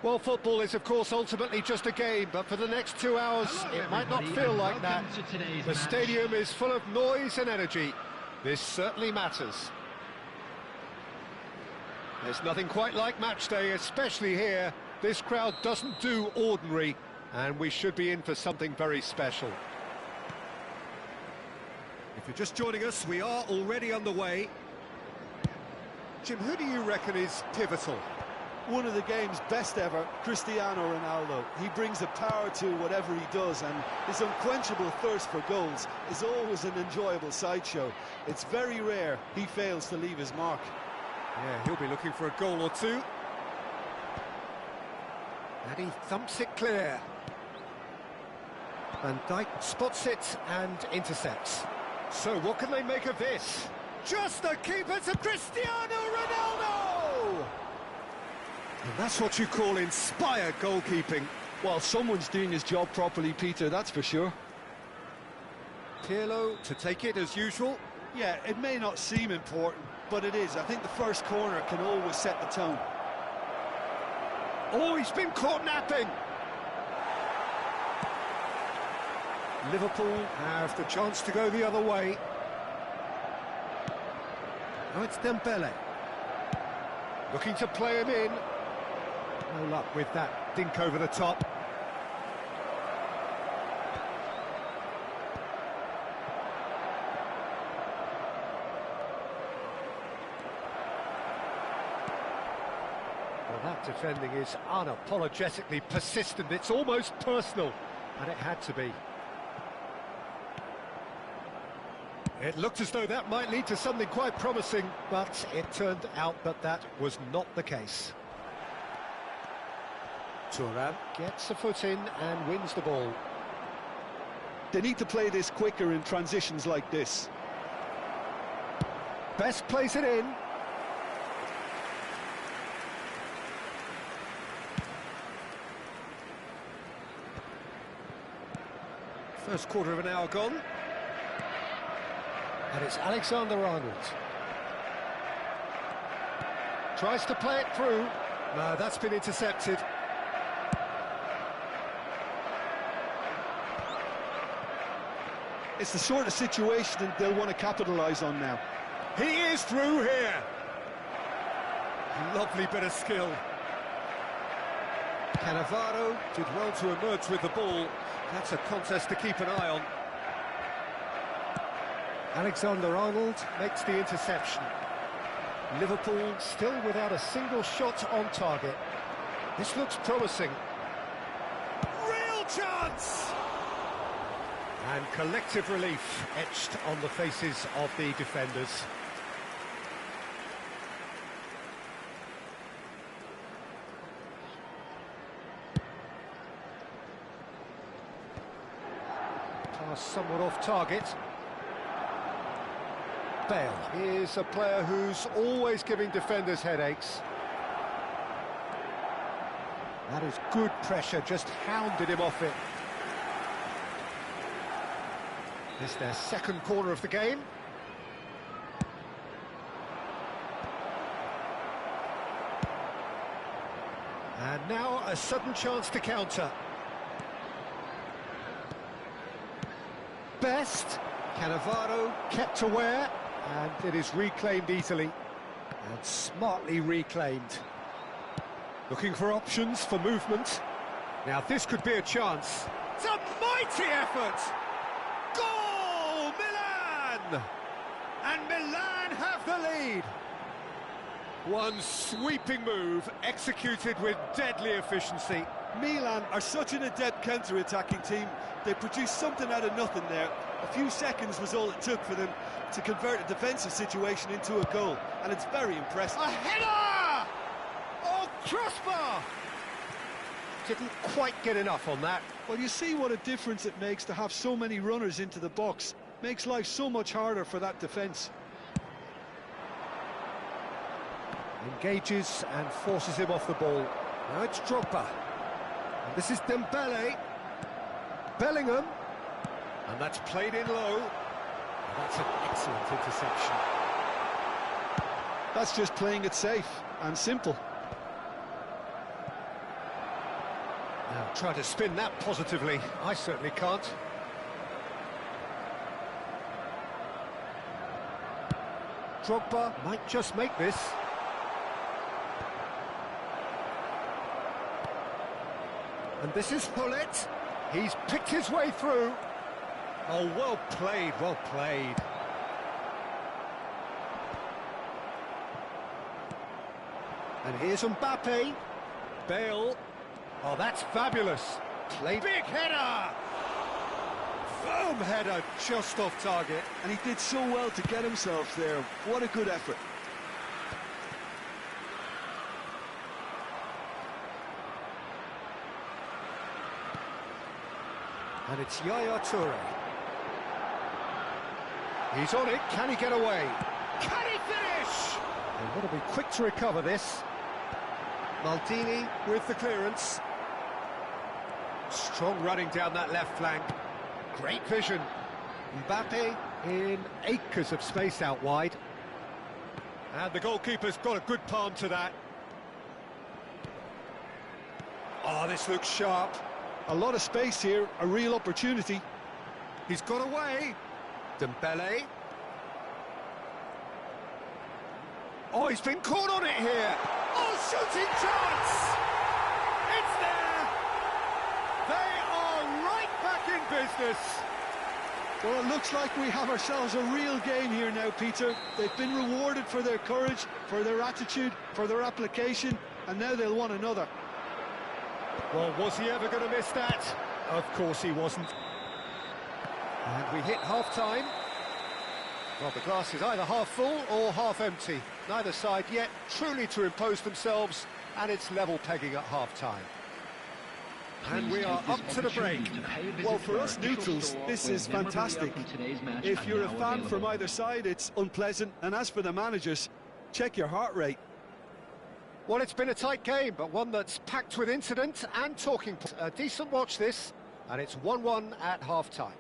Well, football is, of course, ultimately just a game, but for the next 2 hours, it might not feel like that. The stadium is full of noise and energy. This certainly matters. There's nothing quite like match day, especially here. This crowd doesn't do ordinary, and we should be in for something very special. If you're just joining us, we are already underway. Jim, who do you reckon is pivotal? One of the game's best ever, Cristiano Ronaldo. He brings a power to whatever he does, and his unquenchable thirst for goals is always an enjoyable sideshow. It's very rare he fails to leave his mark. Yeah, he'll be looking for a goal or two. And he thumps it clear. Van Dijk spots it and intercepts. So what can they make of this? Just the keeper to Cristiano Ronaldo! And that's what you call inspired goalkeeping. Well, someone's doing his job properly, Peter, that's for sure. Pirlo to take it as usual. Yeah, it may not seem important, but it is. I think the first corner can always set the tone. Oh, he's been caught napping. Liverpool have the chance to go the other way. Now it's Dembele. Looking to play him in. No luck with that dink over the top. Well, that defending is unapologetically persistent. It's almost personal, and it had to be. It looked as though that might lead to something quite promising, but it turned out that that was not the case. Thuram gets a foot in and wins the ball. They need to play this quicker in transitions like this. Best plays it in. First quarter of an hour gone. And it's Alexander-Arnold. Tries to play it through. No, that's been intercepted. It's the sort of situation they'll want to capitalise on now. He is through here. Lovely bit of skill. Cannavaro did well to emerge with the ball. That's a contest to keep an eye on. Alexander-Arnold makes the interception. Liverpool still without a single shot on target. This looks promising. Real chance! And collective relief etched on the faces of the defenders. Pass somewhat off target. Bale is a player who's always giving defenders headaches. That is good pressure, just hounded him off it. This is their second corner of the game. And now a sudden chance to counter. Best, Cannavaro kept aware, and it is reclaimed easily, and smartly reclaimed. Looking for options for movement. Now this could be a chance. It's a mighty effort! Goal, Milan! And Milan have the lead. One sweeping move, executed with deadly efficiency. Milan are such an adept counter-attacking team. They produced something out of nothing there. A few seconds was all it took for them to convert a defensive situation into a goal, and it's very impressive. A header! Oh, crossbar! Didn't quite get enough on that. Well, you see what a difference it makes to have so many runners into the box. Makes life so much harder for that defence. Engages and forces him off the ball. Now it's Drogba. And this is Dembele. Bellingham. And that's played in low. And that's an excellent interception. That's just playing it safe and simple. Now, try to spin that positively. I certainly can't. Drogba might just make this. And this is Hullet. He's picked his way through. Oh, well played, well played. And here's Mbappe. Bale. Oh, that's fabulous. Played. Big header! Firm header, just off target. And he did so well to get himself there. What a good effort. And it's Yaya Toure. He's on it. Can he get away? Can he finish? They've got to be quick to recover this. Maldini with the clearance. Strong running down that left flank. Great vision. Mbappe in acres of space out wide. And the goalkeeper's got a good palm to that. Oh, this looks sharp. A lot of space here, a real opportunity. He's got away. Dembele. Oh, he's been caught on it here. Oh, shooting chance! It's there! They are right back in business. Well, it looks like we have ourselves a real game here now, Peter. They've been rewarded for their courage, for their attitude, for their application, and now they'll want another. Well, was he ever going to miss that? Of course he wasn't. And we hit half-time. Well, the glass is either half full or half empty. Neither side yet truly to impose themselves, and it's level pegging at half-time. And we are up to the break. Well, for us neutrals, this is fantastic. If you're a fan from either side, it's unpleasant. And as for the managers, check your heart rate. Well, it's been a tight game, but one that's packed with incident and talking points. A decent watch this, and it's 1-1 at half-time.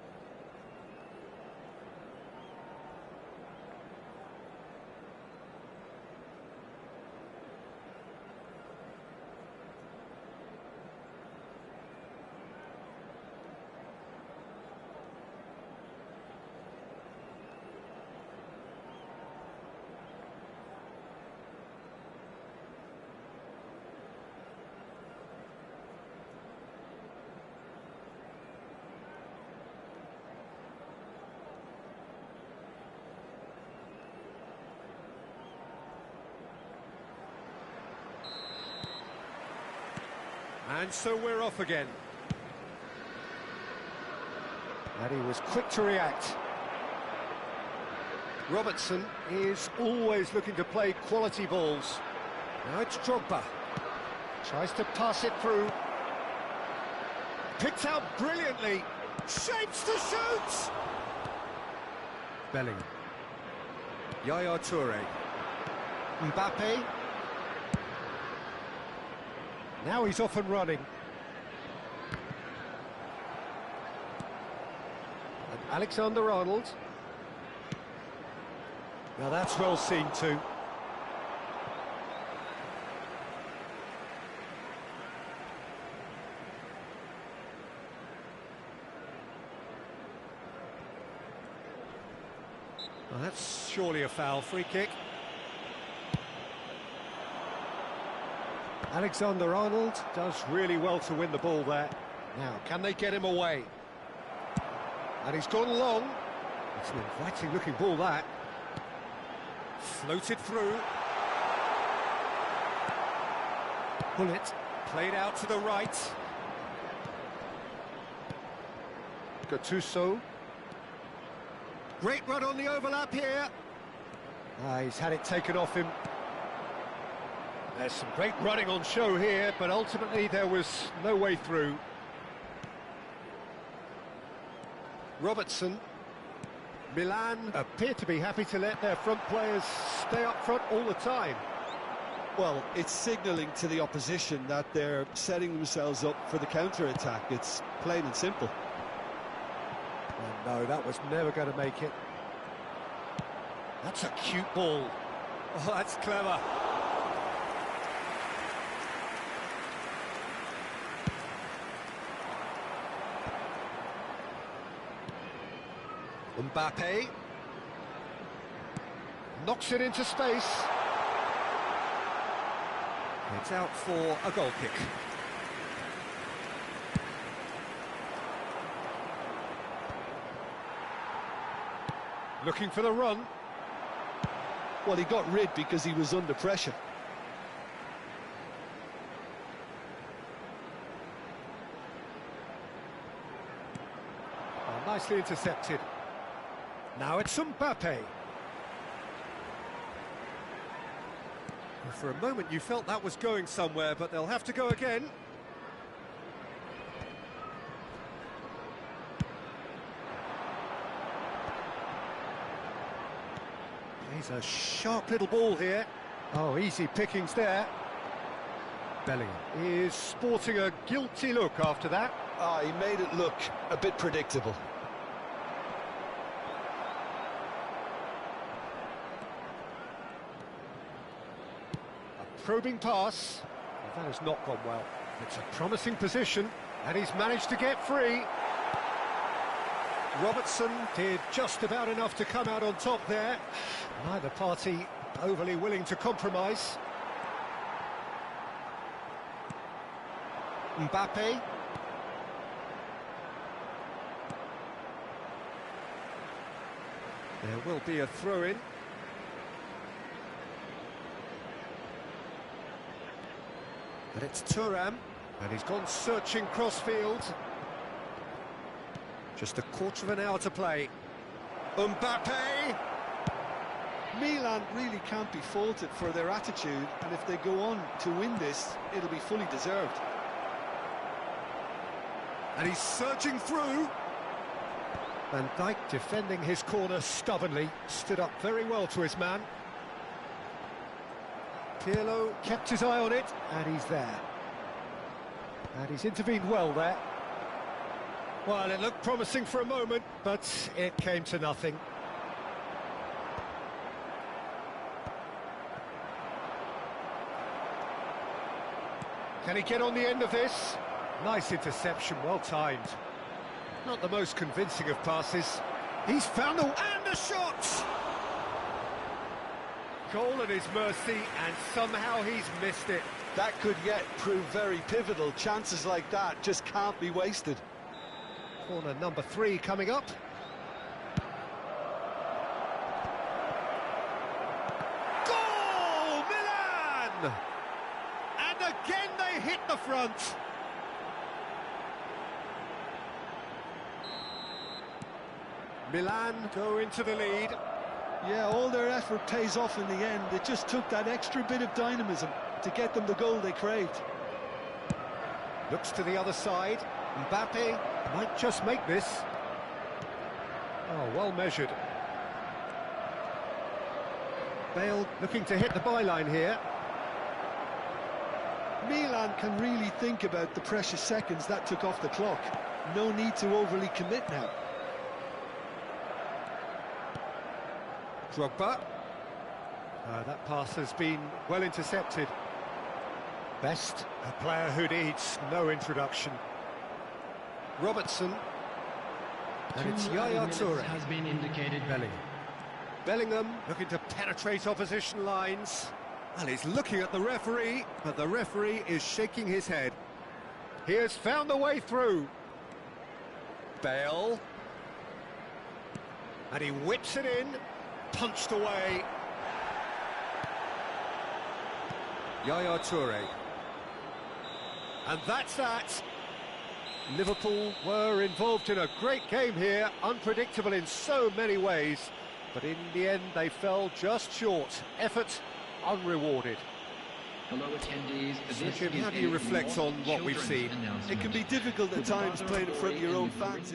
And so we're off again. And he was quick to react. Robertson is always looking to play quality balls. Now it's Drogba. Tries to pass it through. Picked out brilliantly. Shapes to shoot! Bellingham. Yaya Toure. Mbappe. Now he's off and running. And Alexander-Arnold. Now that's well seen too. Well, that's surely a foul. Free kick. Alexander-Arnold does really well to win the ball there. Now, can they get him away? And he's gone long. It's an inviting-looking ball, that. Floated through. Hullet played out to the right. Gattuso. Great run on the overlap here. He's had it taken off him. There's some great running on show here, but ultimately there was no way through. Robertson. Milan appear to be happy to let their front players stay up front all the time. Well, it's signalling to the opposition that they're setting themselves up for the counter-attack. It's plain and simple. Oh, no, that was never going to make it. That's a cute ball. Oh, that's clever. Mbappe knocks it into space. It's out for a goal kick. Looking for the run. Well, he got rid because he was under pressure. Oh, nicely intercepted. Now it's Mbappe. For a moment you felt that was going somewhere, but they'll have to go again. He's a sharp little ball here. Oh, easy pickings there. Bellingham is sporting a guilty look after that. He made it look a bit predictable. A probing pass. Well, that has not gone well. It's a promising position, and he's managed to get free. Robertson did just about enough to come out on top there. Neither party overly willing to compromise. Mbappe. There will be a throw-in. But it's Thuram, and he's gone searching cross-field. Just a quarter of an hour to play. Mbappe! Milan really can't be faulted for their attitude, and if they go on to win this, it'll be fully deserved. And he's surging through. Van Dijk defending his corner stubbornly, stood up very well to his man. Pirlo kept his eye on it, and he's there. And he's intervened well there. Well, it looked promising for a moment, but it came to nothing. Can he get on the end of this? Nice interception, well timed. Not the most convincing of passes. He's found the... and a shot! Goal at his mercy, and somehow he's missed it. That could yet prove very pivotal. Chances like that just can't be wasted. Corner number 3 coming up. Goal! Milan! And again they hit the front. Milan go into the lead. Yeah, all their effort pays off in the end. It just took that extra bit of dynamism to get them the goal they craved. Looks to the other side. Mbappe might just make this. Oh, well measured. Bale looking to hit the byline here. Milan can really think about the precious seconds that took off the clock. No need to overly commit now. Drogba. That pass has been well intercepted. Best, a player who needs no introduction. Robertson. And it's Yaya Toure. Has been indicated. Bellingham looking to penetrate opposition lines. Well, he's looking at the referee, but the referee is shaking his head. He has found a way through. Bale. And he whips it in. Punched away. Yaya Toure. And that's that. Liverpool were involved in a great game here, unpredictable in so many ways, but in the end they fell just short. Effort unrewarded. Hello attendees. So Jim, how do you reflect on what we've seen? It can be difficult at times playing in front of your own fans.